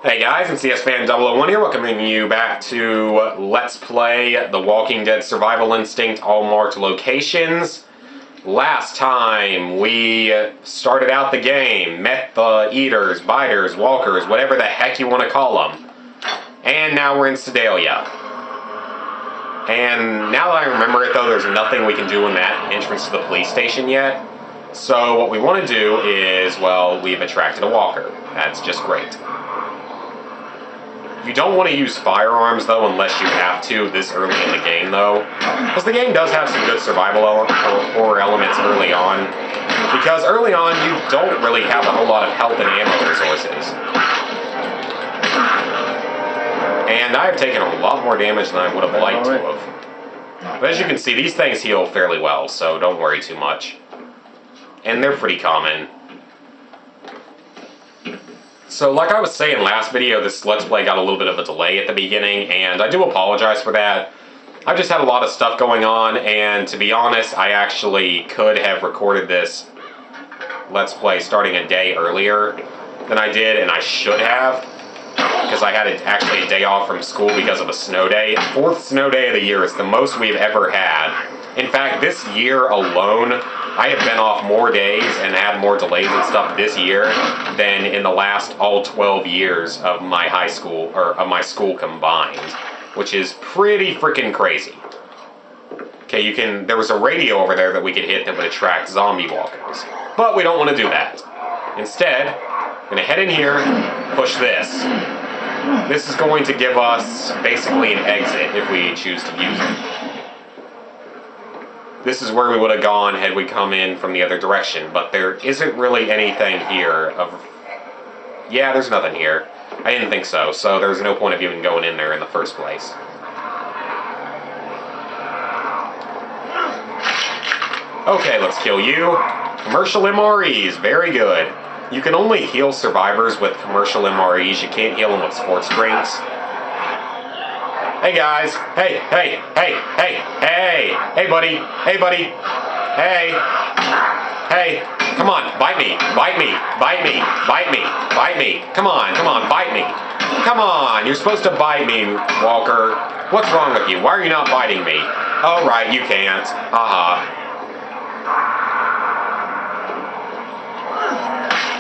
Hey guys, it's CSFan001 here, welcoming you back to Let's Play The Walking Dead Survival Instinct All Marked Locations. Last time we started out the game, met the eaters, biters, walkers, whatever the heck you want to call them. And now we're in Sedalia. And now that I remember it though, there's nothing we can do in that entrance to the police station yet. So what we want to do is, well, we've attracted a walker. That's just great. You don't want to use firearms, though, unless you have to this early in the game, though. Because the game does have some good survival horror elements early on. Because early on, you don't really have a whole lot of health and ammo resources. And I've taken a lot more damage than I would have liked to have. But as you can see, these things heal fairly well, so don't worry too much. And they're pretty common. So like I was saying last video, this Let's Play got a little bit of a delay at the beginning, and I do apologize for that. I've just had a lot of stuff going on, and to be honest, I actually could have recorded this Let's Play starting a day earlier than I did, and I should have, because I had actually a day off from school because of a snow day. 4th snow day of the year is the most we've ever had. In fact, this year alone, I have been off more days and had more delays and stuff this year than in the last all 12 years of my high school, or of my school combined, which is pretty freaking crazy. Okay, there was a radio over there that we could hit that would attract zombie walkers, but we don't want to do that. Instead, I'm going to head in here, push this. This is going to give us basically an exit if we choose to use it. This is where we would have gone had we come in from the other direction, but there isn't really anything here Yeah, there's nothing here. I didn't think so, so there's no point of even going in there in the first place. Okay, let's kill you. Commercial MREs, very good. You can only heal survivors with commercial MREs, you can't heal them with sports drinks. Hey guys, hey, hey, hey, hey, hey, hey buddy, hey buddy, hey, hey, come on, bite me, bite me, bite me, bite me, bite me, come on, bite me, come on, you're supposed to bite me, Walker, what's wrong with you, why are you not biting me? Oh right, you can't,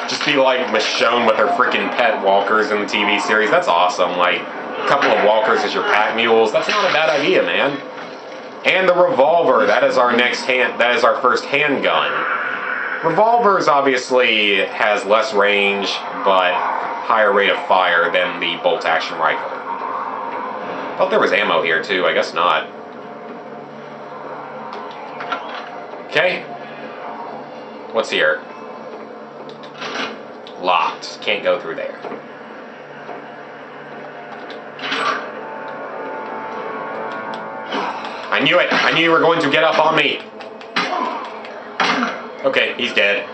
Just be like Michonne with her freaking pet walkers in the TV series, that's awesome, like, a couple of walkers as your pack mules. That's not a bad idea, man. And the revolver, that is our first handgun. Revolvers obviously has less range, but higher rate of fire than the bolt-action rifle. Thought there was ammo here too, I guess not. Okay. What's here? Locked. Can't go through there. I knew it! I knew you were going to get up on me! Okay, he's dead.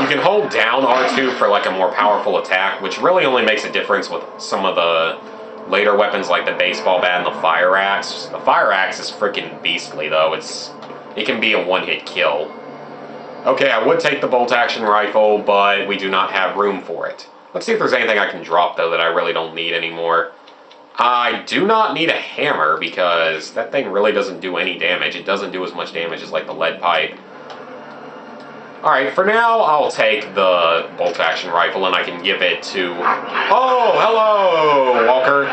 You can hold down R2 for like a more powerful attack, which really only makes a difference with some of the later weapons like the baseball bat and the fire axe. The fire axe is freaking beastly though, it can be a one-hit kill. Okay, I would take the bolt-action rifle, but we do not have room for it. Let's see if there's anything I can drop though that I really don't need anymore. I do not need a hammer because that thing really doesn't do any damage. It doesn't do as much damage as like the lead pipe. Alright, for now I'll take the bolt-action rifle and I can give it to... Oh, hello, Walker!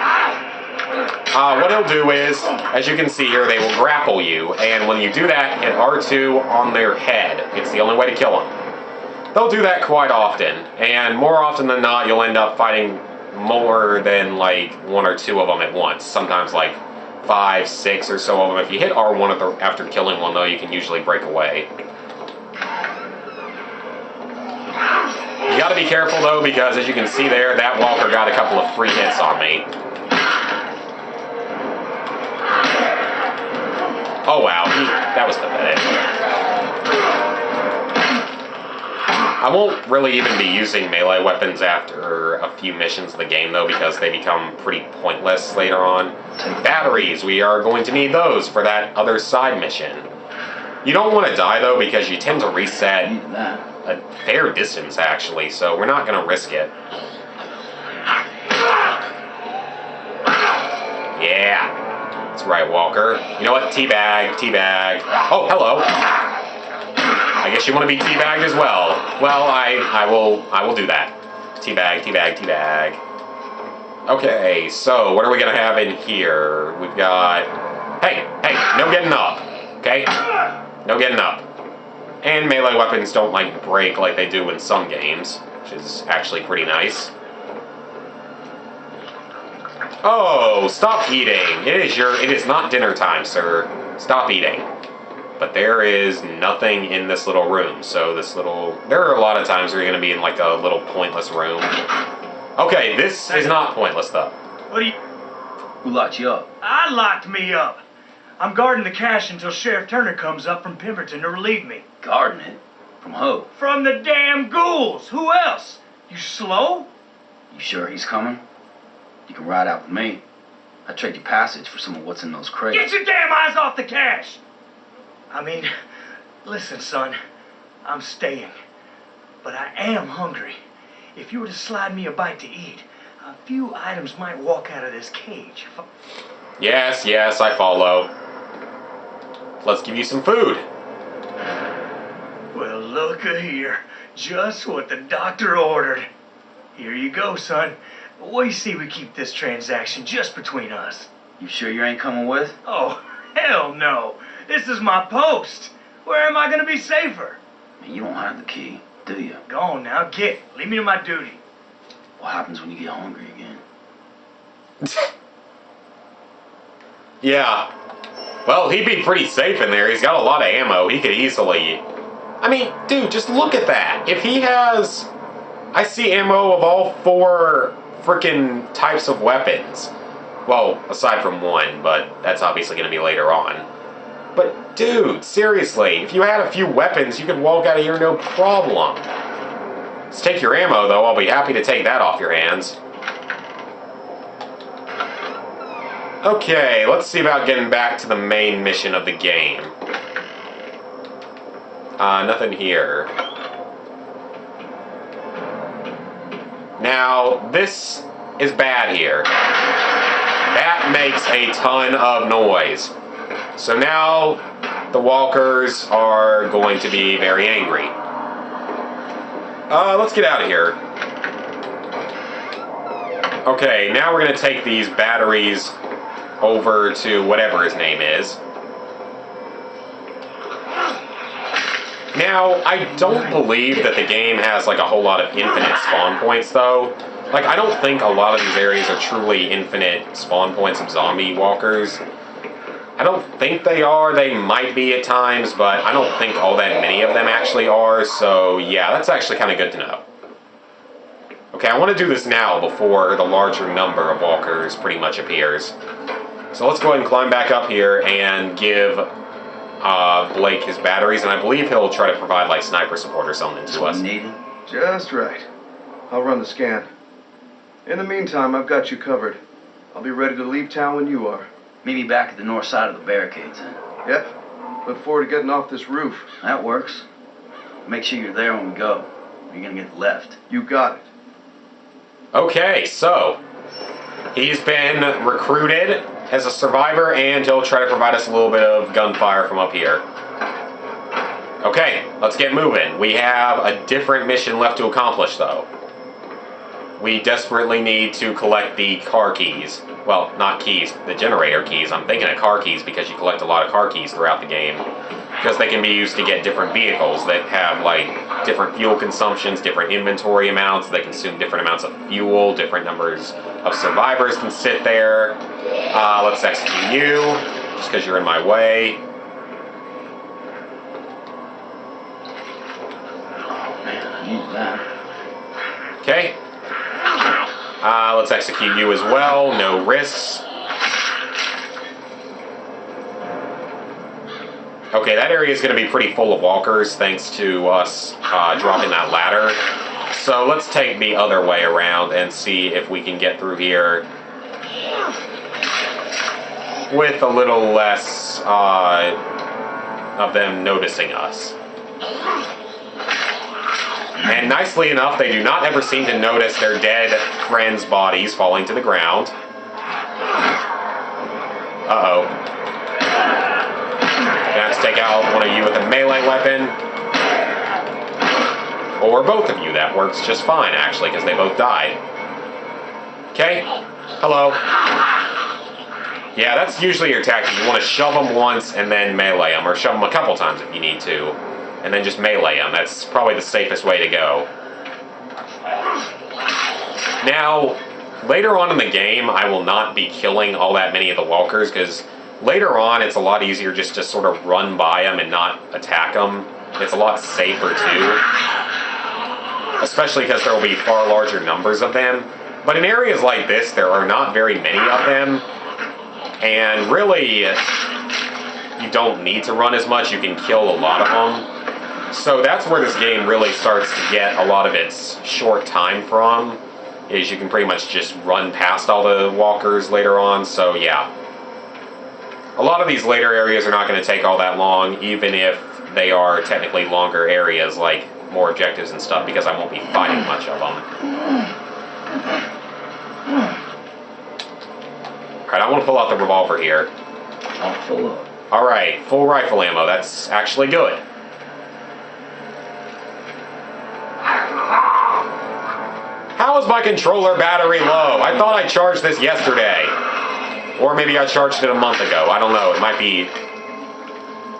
What it'll do is, as you can see here, they will grapple you, and when you do that, hit R2 on their head. It's the only way to kill them. They'll do that quite often, and more often than not, you'll end up fighting more than like 1 or 2 of them at once. Sometimes like 5, 6 or so of them. If you hit R1 after killing one though, you can usually break away. You gotta be careful though, because as you can see there, that walker got a couple of free hits on me. Oh wow, that was pathetic. I won't really even be using melee weapons after a few missions of the game though, because they become pretty pointless later on. Batteries, we are going to need those for that other side mission. You don't want to die though, because you tend to reset a fair distance, actually, so we're not going to risk it. Yeah. That's right, Walker. You know what? Teabag, teabag. Oh, hello. I guess you want to be teabagged as well. Well, I will do that. Teabag, teabag, teabag. Okay, so what are we gonna have in here? We've got... Hey, no getting up, okay? No getting up. And melee weapons don't, like, break like they do in some games, which is actually pretty nice. Oh, stop eating. It is not dinner time, sir. Stop eating. But there is nothing in this little room, so there are a lot of times where you're gonna be in, like, a little pointless room. Okay, this is not pointless, though. What do you... Who locked you up? I locked me up. I'm guarding the cash until Sheriff Turner comes up from Pemberton to relieve me. Guarding it? From who? From the damn ghouls. Who else? You slow? You sure he's coming? You can ride out with me. I'd trade you passage for some of what's in those crates. Get your damn eyes off the cash! I mean, listen, son. I'm staying. But I am hungry. If you were to slide me a bite to eat, a few items might walk out of this cage. Yes, I follow. Let's give you some food. Well, look-a here. Just what the doctor ordered. Here you go, son. What do you say we keep this transaction just between us? You sure you ain't coming with? Oh, hell no. This is my post. Where am I going to be safer? Man, you don't have the key, do you? Go on now, get. Leave me to my duty. What happens when you get hungry again? Yeah. Well, he'd be pretty safe in there. He's got a lot of ammo. He could easily... I mean, dude, just look at that. If he has... I see ammo of all 4 freaking types of weapons. Well, aside from one, but that's obviously going to be later on. But, dude, seriously, if you had a few weapons, you could walk out of here no problem. Let's take your ammo, though. I'll be happy to take that off your hands. Okay, let's see about getting back to the main mission of the game. Nothing here. Now, this is bad here. That makes a ton of noise. So now, the walkers are going to be very angry. Let's get out of here. Okay, now we're going to take these batteries over to whatever his name is. Now, I don't believe that the game has like a whole lot of infinite spawn points, though. Like, I don't think a lot of these areas are truly infinite spawn points of zombie walkers. I don't think they are. They might be at times, but I don't think all that many of them actually are, so yeah, that's actually kind of good to know. Okay, I want to do this now before the larger number of walkers pretty much appears. So let's go ahead and climb back up here and give Blake his batteries, and I believe he'll try to provide like sniper support or something to us. Needed? Just right. I'll run the scan. In the meantime, I've got you covered. I'll be ready to leave town when you are. Meet me back at the north side of the barricades then. Yep. Look forward to getting off this roof. That works. Make sure you're there when we go. You're gonna get left. You got it. Okay, so he's been recruited as a survivor, and he'll try to provide us a little bit of gunfire from up here. Okay, let's get moving. We have a different mission left to accomplish, though. We desperately need to collect the car keys. Well, not keys, the generator keys. I'm thinking of car keys because you collect a lot of car keys throughout the game. Because they can be used to get different vehicles that have, like, different fuel consumptions, different inventory amounts. They consume different amounts of fuel, different numbers of survivors can sit there. Let's execute you, just because you're in my way. Oh, man, I need that. Okay. Let's execute you as well. No risks. Okay, that area is going to be pretty full of walkers thanks to us dropping that ladder. So let's take the other way around and see if we can get through here with a little less of them noticing us. And nicely enough, they do not ever seem to notice their dead friends' bodies falling to the ground. Uh-oh. Gonna have to take out one of you with a melee weapon. Or both of you. That works just fine, actually, because they both died. Okay. Hello. Yeah, that's usually your tactic. You want to shove them once and then melee them, or shove them a couple times if you need to, and then just melee them. That's probably the safest way to go. Now, later on in the game, I will not be killing all that many of the walkers, because later on it's a lot easier just to sort of run by them and not attack them. It's a lot safer too. Especially because there will be far larger numbers of them. But in areas like this, there are not very many of them. And really, you don't need to run as much. You can kill a lot of them. So that's where this game really starts to get a lot of its short time from, is you can pretty much just run past all the walkers later on. So yeah. A lot of these later areas are not going to take all that long, even if they are technically longer areas, like more objectives and stuff, because I won't be fighting much of them. Alright, I want to pull out the revolver here. I'll fill up. Alright, full rifle ammo. That's actually good. How is my controller battery low? I thought I charged this yesterday. Or maybe I charged it a month ago. I don't know. It might be...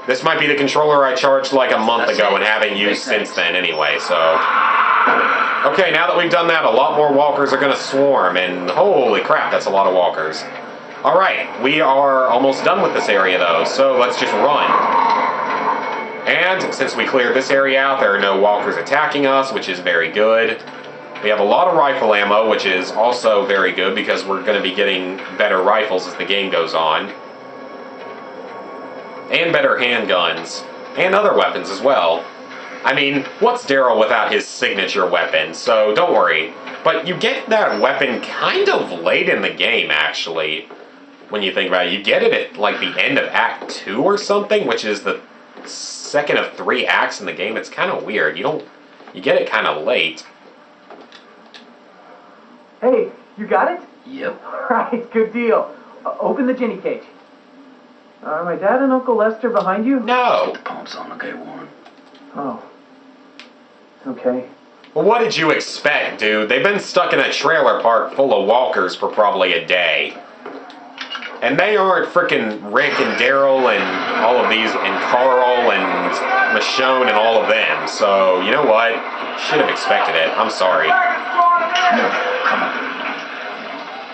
This might be the controller I charged like a month ago and haven't used since then anyway, so... Okay, now that we've done that, a lot more walkers are going to swarm, and holy crap, that's a lot of walkers. Alright, we are almost done with this area though, so let's just run. And since we cleared this area out, there are no walkers attacking us, which is very good. We have a lot of rifle ammo, which is also very good because we're going to be getting better rifles as the game goes on. And better handguns. And other weapons as well. I mean, what's Daryl without his signature weapon? So don't worry. But you get that weapon kind of late in the game, actually. When you think about it. You get it at like the end of Act 2 or something, which is the second of 3 acts in the game. It's kind of weird. You get it kind of late. Hey, you got it? Yep. Right, good deal. Open the ginny cage. Are my dad and Uncle Lester behind you? No. The pump's on, okay, Warren? Oh. Okay. Well, what did you expect, dude? They've been stuck in a trailer park full of walkers for probably a day. And they aren't frickin' Rick and Daryl and all of these, and Carl and Michonne and all of them. So, you know what? Should have expected it. I'm sorry. Come on.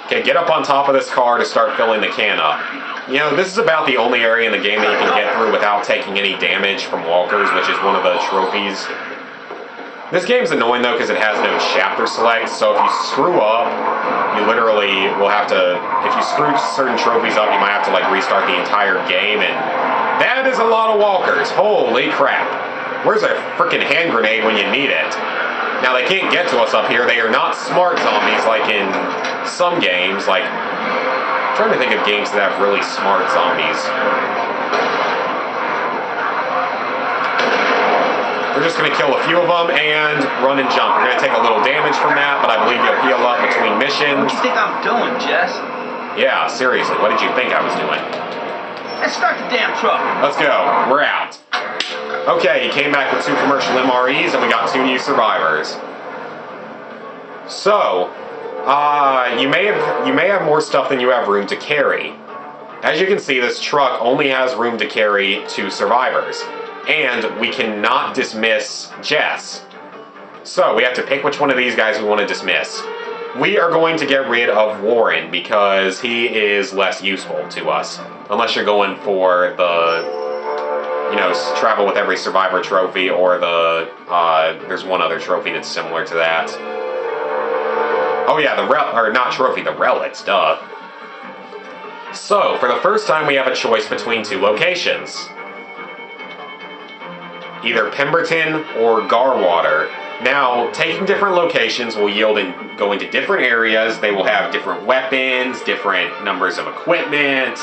Okay, get up on top of this car to start filling the can up. You know, this is about the only area in the game that you can get through without taking any damage from walkers, which is one of the trophies. This game's annoying, though, because it has no chapter select, so if you screw up, you literally will have to... If you screw certain trophies up, you might have to, like, restart the entire game, and that is a lot of walkers. Holy crap. Where's a frickin' hand grenade when you need it? Now, they can't get to us up here. They are not smart zombies like in some games, like... I'm trying to think of games that have really smart zombies. We're just going to kill a few of them and run and jump. We're going to take a little damage from that, but I believe you'll heal up between missions. What do you think I'm doing, Jess? Yeah, seriously, what did you think I was doing? Let's start the damn truck. Let's go. We're out. Okay, he came back with 2 commercial MREs and we got 2 new survivors. So... you may have more stuff than you have room to carry. As you can see, this truck only has room to carry 2 survivors. And we cannot dismiss Jess. So we have to pick which one of these guys we want to dismiss. We are going to get rid of Warren because he is less useful to us. Unless you're going for the, you know, travel with every survivor trophy, or the, there's one other trophy that's similar to that. Oh yeah, the relics, duh. So, for the first time we have a choice between 2 locations. Either Pemberton or Garwater. Now, taking different locations will yield and go into different areas. They will have different weapons, different numbers of equipment,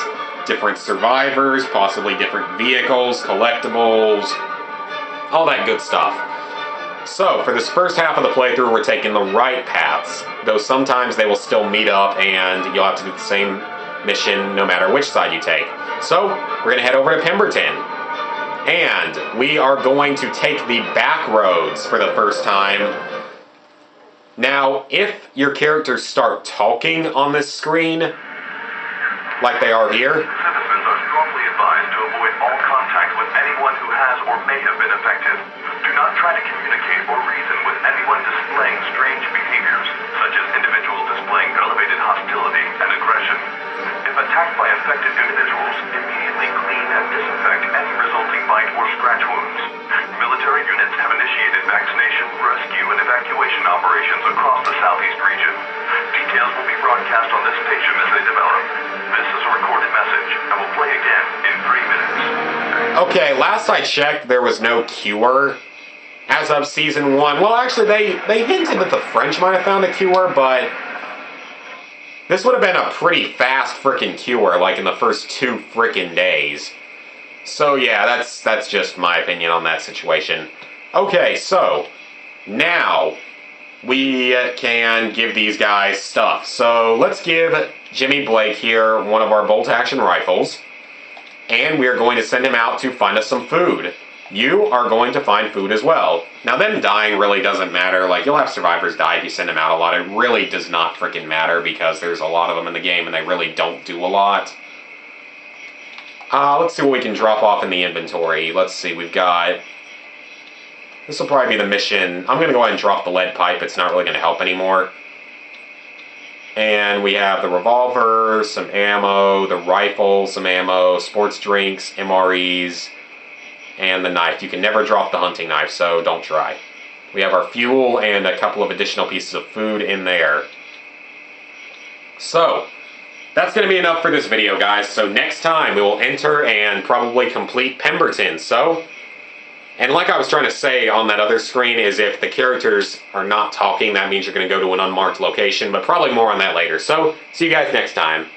different survivors, possibly different vehicles, collectibles, all that good stuff. So, for this first half of the playthrough, we're taking the right paths, though sometimes they will still meet up and you'll have to do the same mission no matter which side you take. So, we're going to head over to Pemberton, and we are going to take the back roads for the first time. Now, if your characters start talking on this screen, like they are here, citizens are strongly advised to avoid all contact with anyone who has or may have been affected. Do not try to communicate or reason with anyone displaying strange behaviors, such as individuals displaying elevated hostility and aggression. If attacked by affected individuals, immediately clean and disinfect any resulting bite or scratch wounds. Military units have initiated vaccination, rescue, and evacuation operations across the southeast region. Details will be broadcast on this station as they develop. This is a recorded message and will play again in 3 minutes. okay, last I checked, there was no cure as of Season 1. Well, actually, they hinted that the French might have found a cure, but this would have been a pretty fast frickin' cure, like in the first 2 frickin' days. So yeah, that's just my opinion on that situation. Okay, so now we can give these guys stuff. So let's give Jimmy Blake here one of our bolt-action rifles, and we are going to send him out to find us some food. You are going to find food as well. Now, them dying really doesn't matter. Like, you'll have survivors die if you send them out a lot. It really does not freaking matter because there's a lot of them in the game and they really don't do a lot. Let's see what we can drop off in the inventory. Let's see, we've got... This will probably be the mission. I'm going to go ahead and drop the lead pipe. It's not really going to help anymore. And we have the revolver, some ammo, the rifle, some ammo, sports drinks, MREs, and the knife. You can never drop the hunting knife, so don't try. We have our fuel and a couple of additional pieces of food in there. So, that's going to be enough for this video, guys. So next time, we will enter and probably complete Pemberton. So, and like I was trying to say on that other screen, is if the characters are not talking, that means you're going to go to an unmarked location, but probably more on that later. So, see you guys next time.